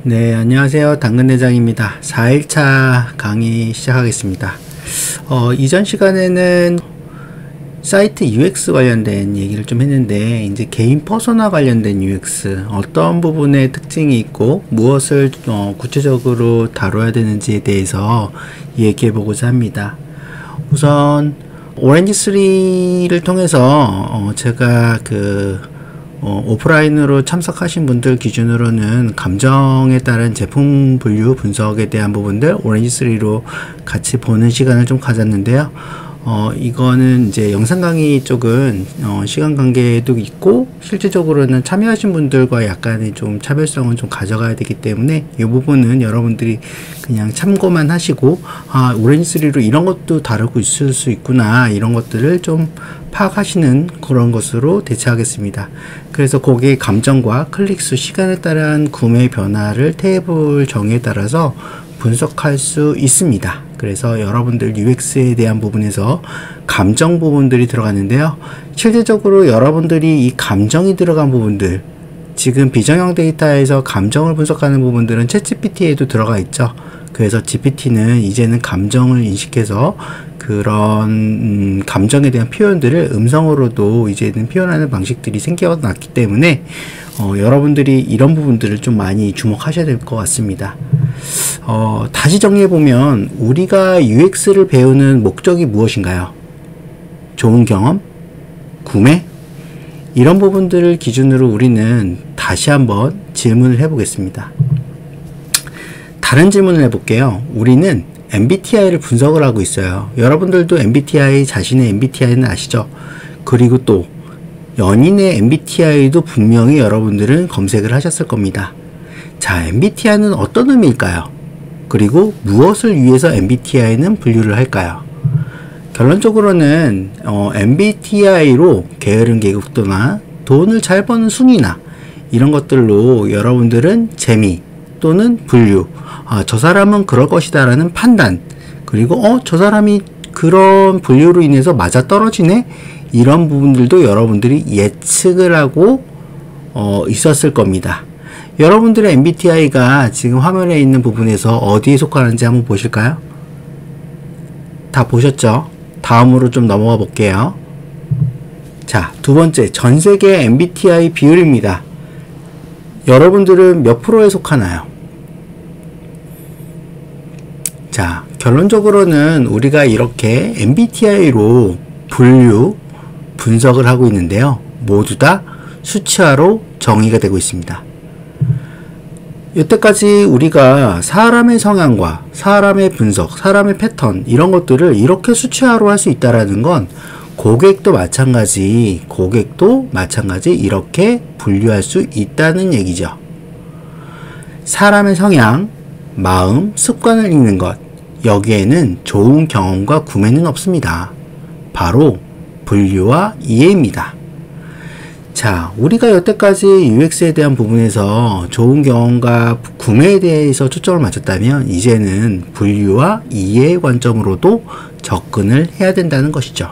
네, 안녕하세요. 당근대장입니다. 4일차 강의 시작하겠습니다. 이전 시간에는 사이트 UX 관련된 얘기를 좀 했는데, 이제 개인 퍼소나 관련된 UX, 어떤 부분에 특징이 있고, 무엇을 구체적으로 다뤄야 되는지에 대해서 얘기해 보고자 합니다. 우선, 오렌지3를 통해서, 제가 오프라인으로 참석하신 분들 기준으로는 감정에 따른 제품 분류 분석에 대한 부분들 오렌지3로 같이 보는 시간을 좀 가졌는데요. 이거는 이제 영상 강의 쪽은 시간 관계도 있고 실질적으로는 참여하신 분들과 약간의 좀 차별성은 좀 가져가야 되기 때문에 이 부분은 여러분들이 그냥 참고만 하시고, 오렌지3로 이런 것도 다루고 있을 수 있구나, 이런 것들을 좀 파악하시는 그런 것으로 대체하겠습니다. 그래서 고객의 감정과 클릭수, 시간에 따른 구매 변화를 테이블 정의에 따라서 분석할 수 있습니다. 그래서 여러분들 UX에 대한 부분에서 감정 부분들이 들어갔는데요. 실질적으로 여러분들이 이 감정이 들어간 부분들, 지금 비정형 데이터에서 감정을 분석하는 부분들은 챗GPT에도 들어가 있죠. 그래서 GPT는 이제는 감정을 인식해서 그런 감정에 대한 표현들을 음성으로도 이제는 표현하는 방식들이 생겨났기 때문에 여러분들이 이런 부분들을 좀 많이 주목하셔야 될 것 같습니다. 다시 정리해보면 우리가 UX를 배우는 목적이 무엇인가요? 좋은 경험? 구매? 이런 부분들을 기준으로 우리는 다시 한번 질문을 해보겠습니다. 다른 질문을 해볼게요. 우리는 MBTI를 분석을 하고 있어요. 여러분들도 MBTI, 자신의 MBTI는 아시죠? 그리고 또 연인의 MBTI도 분명히 여러분들은 검색을 하셨을 겁니다. 자, MBTI는 어떤 의미일까요? 그리고 무엇을 위해서 MBTI는 분류를 할까요? 결론적으로는 MBTI로 게으른 계급도나 돈을 잘 버는 순위나 이런 것들로 여러분들은 재미 또는 분류, 저 사람은 그럴 것이다 라는 판단, 그리고 저 사람이 그런 분류로 인해서 맞아 떨어지네, 이런 부분들도 여러분들이 예측을 하고 있었을 겁니다. 여러분들의 MBTI가 지금 화면에 있는 부분에서 어디에 속하는지 한번 보실까요? 다 보셨죠? 다음으로 좀 넘어가 볼게요. 자, 두 번째, 전 세계 MBTI 비율입니다. 여러분들은 몇 프로에 속하나요? 자, 결론적으로는 우리가 이렇게 MBTI로 분류, 분석을 하고 있는데요. 모두 다 수치화로 정의가 되고 있습니다. 여태까지 우리가 사람의 성향과 사람의 분석, 사람의 패턴, 이런 것들을 이렇게 수치화로 할 수 있다는 건 고객도 마찬가지 이렇게 분류할 수 있다는 얘기죠. 사람의 성향, 마음, 습관을 읽는 것, 여기에는 좋은 경험과 구매는 없습니다. 바로 분류와 이해입니다. 자, 우리가 여태까지 UX에 대한 부분에서 좋은 경험과 구매에 대해서 초점을 맞췄다면 이제는 분류와 이해의 관점으로도 접근을 해야 된다는 것이죠.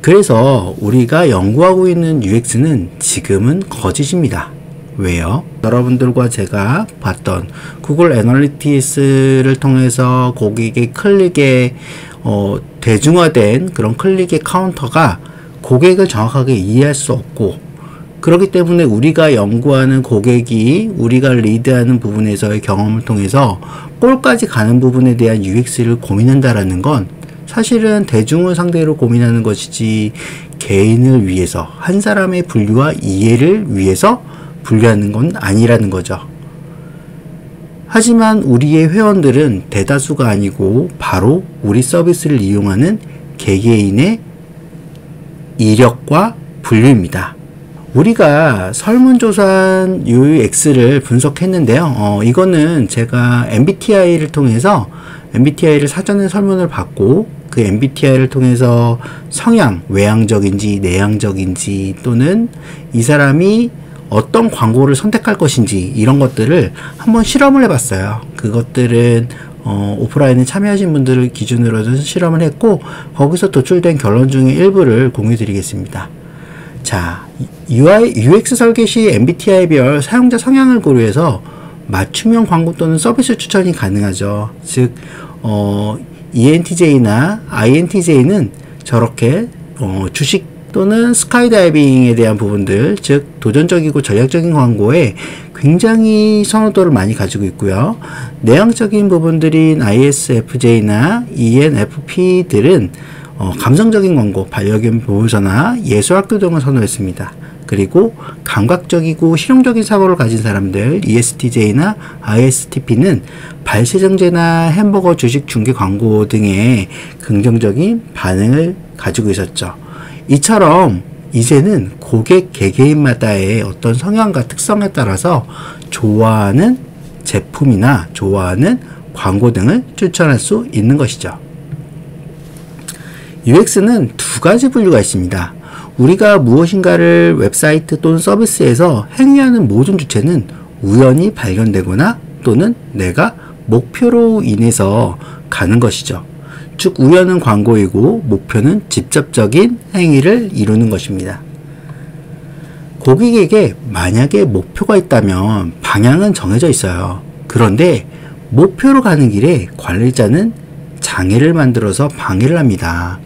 그래서 우리가 연구하고 있는 UX는 지금은 거짓입니다. 왜요? 여러분들과 제가 봤던 구글 애널리티스를 통해서 고객의 클릭의 대중화된 그런 클릭의 카운터가 고객을 정확하게 이해할 수 없고, 그렇기 때문에 우리가 연구하는 고객이 우리가 리드하는 부분에서의 경험을 통해서 골까지 가는 부분에 대한 UX를 고민한다라는 건 사실은 대중을 상대로 고민하는 것이지 개인을 위해서, 한 사람의 분류와 이해를 위해서 분류하는 건 아니라는 거죠. 하지만 우리의 회원들은 대다수가 아니고 바로 우리 서비스를 이용하는 개개인의 이력과 분류입니다. 우리가 설문조사한 UX를 분석했는데요. 이거는 제가 MBTI를 통해서 MBTI를 사전에 설문을 받고 그 MBTI를 통해서 성향, 외향적인지 내향적인지 또는 이 사람이 어떤 광고를 선택할 것인지 이런 것들을 한번 실험을 해봤어요. 그것들은 오프라인에 참여하신 분들을 기준으로 실험을 했고 거기서 도출된 결론 중에 일부를 공유 드리겠습니다. 자, UI, UX 설계 시 MBTI별 사용자 성향을 고려해서 맞춤형 광고 또는 서비스 추천이 가능하죠. 즉 ENTJ나 INTJ는 저렇게 주식 또는 스카이다이빙에 대한 부분들, 즉 도전적이고 전략적인 광고에 굉장히 선호도를 많이 가지고 있고요. 내향적인 부분들인 ISFJ나 ENFP들은 감성적인 광고, 반려견 보호서나 예술학교 등을 선호했습니다. 그리고 감각적이고 실용적인 사고를 가진 사람들 ESTJ나 ISTP는 발세정제나 햄버거 주식 중개 광고 등의 긍정적인 반응을 가지고 있었죠. 이처럼 이제는 고객 개개인마다의 어떤 성향과 특성에 따라서 좋아하는 제품이나 좋아하는 광고 등을 추천할 수 있는 것이죠. UX는 두 가지 분류가 있습니다. 우리가 무엇인가를 웹사이트 또는 서비스에서 행위하는 모든 주체는 우연히 발견되거나 또는 내가 목표로 인해서 가는 것이죠. 즉 우연은 광고이고 목표는 직접적인 행위를 이루는 것입니다. 고객에게 만약에 목표가 있다면 방향은 정해져 있어요. 그런데 목표로 가는 길에 관리자는 장애를 만들어서 방해를 합니다.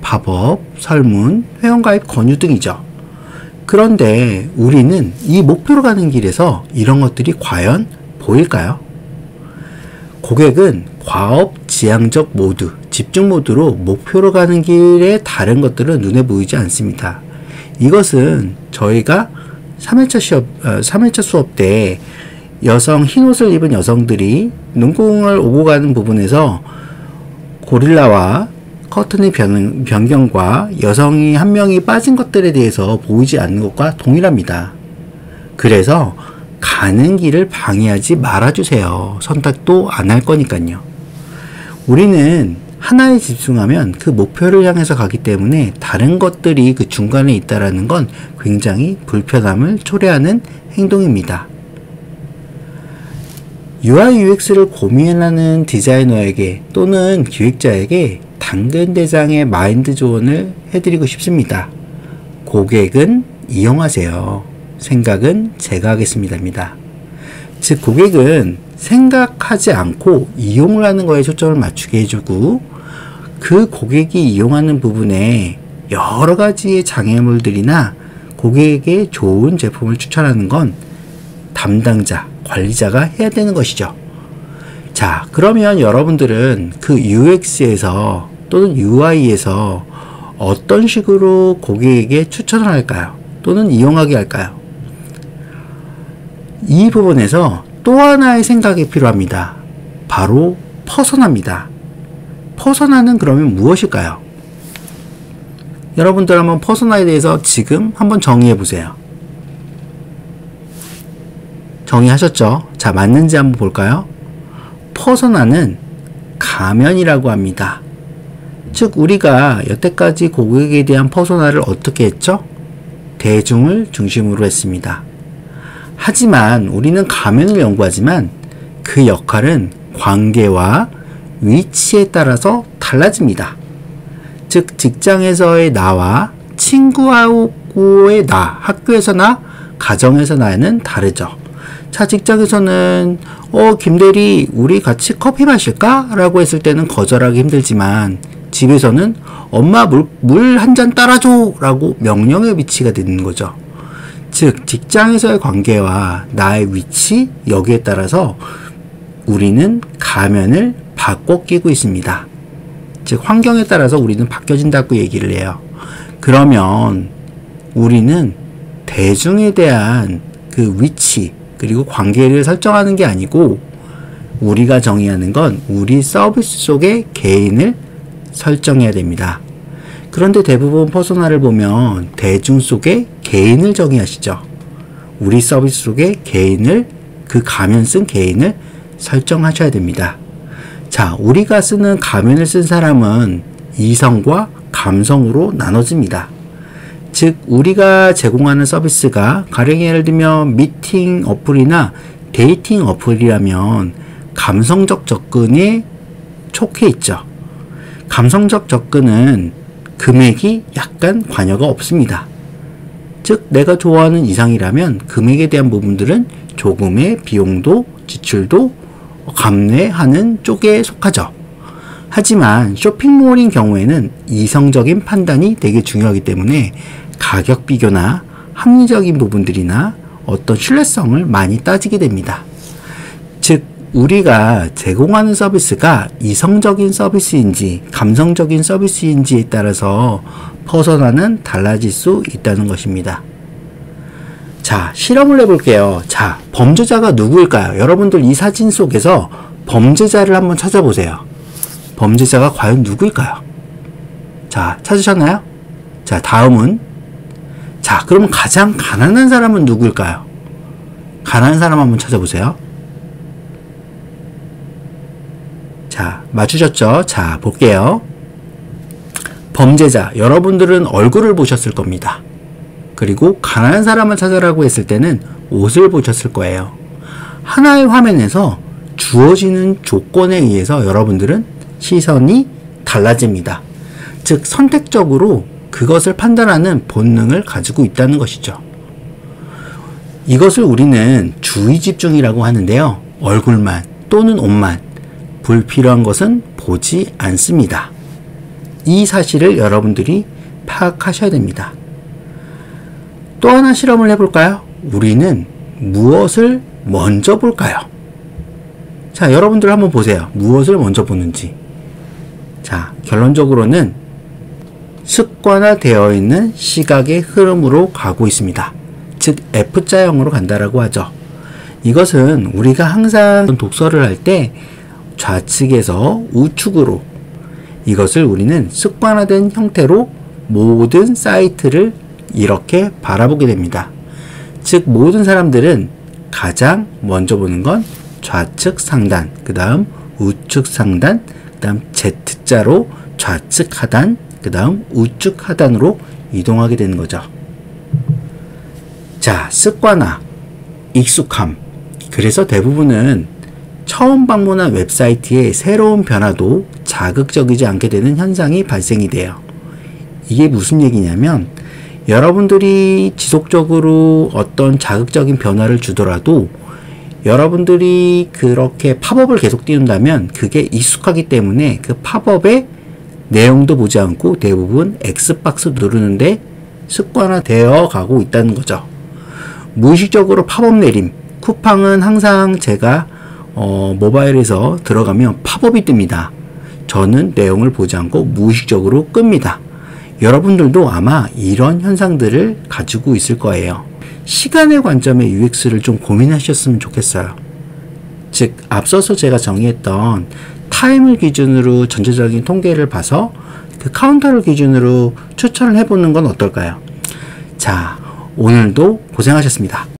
팝업, 설문, 회원가입 권유 등이죠. 그런데 우리는 이 목표로 가는 길에서 이런 것들이 과연 보일까요? 고객은 과업, 지향적 모드, 집중 모드로 목표로 가는 길에 다른 것들은 눈에 보이지 않습니다. 이것은 저희가 3일차 수업 때 흰옷을 입은 여성들이 눈공을 오고 가는 부분에서 고릴라와 커튼의 변경과 여성이 한 명이 빠진 것들에 대해서 보이지 않는 것과 동일합니다. 그래서 가는 길을 방해하지 말아주세요. 선택도 안 할 거니까요. 우리는 하나에 집중하면 그 목표를 향해서 가기 때문에 다른 것들이 그 중간에 있다는 건 굉장히 불편함을 초래하는 행동입니다. UI UX를 고민하는 디자이너에게 또는 기획자에게 당근대장의 마인드 조언을 해드리고 싶습니다. 고객은 이용하세요. 생각은 제가 하겠습니다입니다. 즉 고객은 생각하지 않고 이용을 하는 거에 초점을 맞추게 해주고 그 고객이 이용하는 부분에 여러 가지의 장애물들이나 고객에게 좋은 제품을 추천하는 건 담당자, 관리자가 해야 되는 것이죠. 자, 그러면 여러분들은 그 UX에서 또는 UI에서 어떤 식으로 고객에게 추천을 할까요? 또는 이용하게 할까요? 이 부분에서 또 하나의 생각이 필요합니다. 바로 퍼서나입니다. 퍼서나는 그러면 무엇일까요? 여러분들 한번 퍼서나에 대해서 지금 한번 정의해 보세요. 정의하셨죠? 자, 맞는지 한번 볼까요? 퍼서나는 가면이라고 합니다. 즉 우리가 여태까지 고객에 대한 퍼서나를 어떻게 했죠? 대중을 중심으로 했습니다. 하지만 우리는 가면을 연구하지만 그 역할은 관계와 위치에 따라서 달라집니다. 즉 직장에서의 나와 친구하고의 나, 학교에서 나, 가정에서 나는 다르죠. 자, 직장에서는 김대리 우리 같이 커피 마실까? 라고 했을 때는 거절하기 힘들지만 집에서는 엄마 물 한 잔 따라줘! 라고 명령의 위치가 되는 거죠. 즉 직장에서의 관계와 나의 위치, 여기에 따라서 우리는 가면을 바꿔 끼고 있습니다. 즉 환경에 따라서 우리는 바뀌어진다고 얘기를 해요. 그러면 우리는 대중에 대한 그 위치 그리고 관계를 설정하는 게 아니고 우리가 정의하는 건 우리 서비스 속의 개인을 설정해야 됩니다. 그런데 대부분 퍼소나를 보면 대중 속의 개인을 정의하시죠. 우리 서비스 속의 개인을, 그 가면 쓴 개인을 설정하셔야 됩니다. 자, 우리가 쓰는 가면을 쓴 사람은 이성과 감성으로 나눠집니다. 즉 우리가 제공하는 서비스가 가령 예를 들면 미팅 어플이나 데이팅 어플이라면 감성적 접근에 촉해 있죠. 감성적 접근은 금액이 약간 관여가 없습니다. 즉 내가 좋아하는 이상이라면 금액에 대한 부분들은 조금의 비용도 지출도 감내하는 쪽에 속하죠. 하지만 쇼핑몰인 경우에는 이성적인 판단이 되게 중요하기 때문에 가격 비교나 합리적인 부분들이나 어떤 신뢰성을 많이 따지게 됩니다. 즉 우리가 제공하는 서비스가 이성적인 서비스인지 감성적인 서비스인지에 따라서 퍼서나는 달라질 수 있다는 것입니다. 자, 실험을 해볼게요. 자, 범죄자가 누구일까요? 여러분들 이 사진 속에서 범죄자를 한번 찾아보세요. 범죄자가 과연 누구일까요? 자, 찾으셨나요? 자, 다음은 자, 그럼 가장 가난한 사람은 누구일까요? 가난한 사람 한번 찾아보세요. 자, 맞추셨죠? 자, 볼게요. 범죄자, 여러분들은 얼굴을 보셨을 겁니다. 그리고 가난한 사람을 찾아라고 했을 때는 옷을 보셨을 거예요. 하나의 화면에서 주어지는 조건에 의해서 여러분들은 시선이 달라집니다. 즉 선택적으로 그것을 판단하는 본능을 가지고 있다는 것이죠. 이것을 우리는 주의 집중이라고 하는데요. 얼굴만 또는 옷만 불필요한 것은 보지 않습니다. 이 사실을 여러분들이 파악하셔야 됩니다. 또 하나 실험을 해볼까요? 우리는 무엇을 먼저 볼까요? 자, 여러분들 한번 보세요. 무엇을 먼저 보는지. 자, 결론적으로는 습관화되어 있는 시각의 흐름으로 가고 있습니다. 즉 F자형으로 간다라고 하죠. 이것은 우리가 항상 독서를 할 때 좌측에서 우측으로 이것을 우리는 습관화된 형태로 모든 사이트를 이렇게 바라보게 됩니다. 즉 모든 사람들은 가장 먼저 보는 건 좌측 상단, 그 다음 우측 상단, 그 다음 Z자로 좌측 하단, 그 다음 우측 하단으로 이동하게 되는 거죠. 자, 습관화, 익숙함. 그래서 대부분은 처음 방문한 웹사이트의 새로운 변화도 자극적이지 않게 되는 현상이 발생이 돼요. 이게 무슨 얘기냐면 여러분들이 지속적으로 어떤 자극적인 변화를 주더라도 여러분들이 그렇게 팝업을 계속 띄운다면 그게 익숙하기 때문에 그 팝업의 내용도 보지 않고 대부분 X박스 누르는데 습관화되어 가고 있다는 거죠. 무의식적으로 팝업 내림. 쿠팡은 항상 제가 모바일에서 들어가면 팝업이 뜹니다. 저는 내용을 보지 않고 무의식적으로 끕니다. 여러분들도 아마 이런 현상들을 가지고 있을 거예요. 시간의 관점의 UX를 좀 고민하셨으면 좋겠어요. 즉 앞서서 제가 정의했던 타임을 기준으로 전체적인 통계를 봐서 그 카운터를 기준으로 추천을 해보는 건 어떨까요? 자, 오늘도 고생하셨습니다.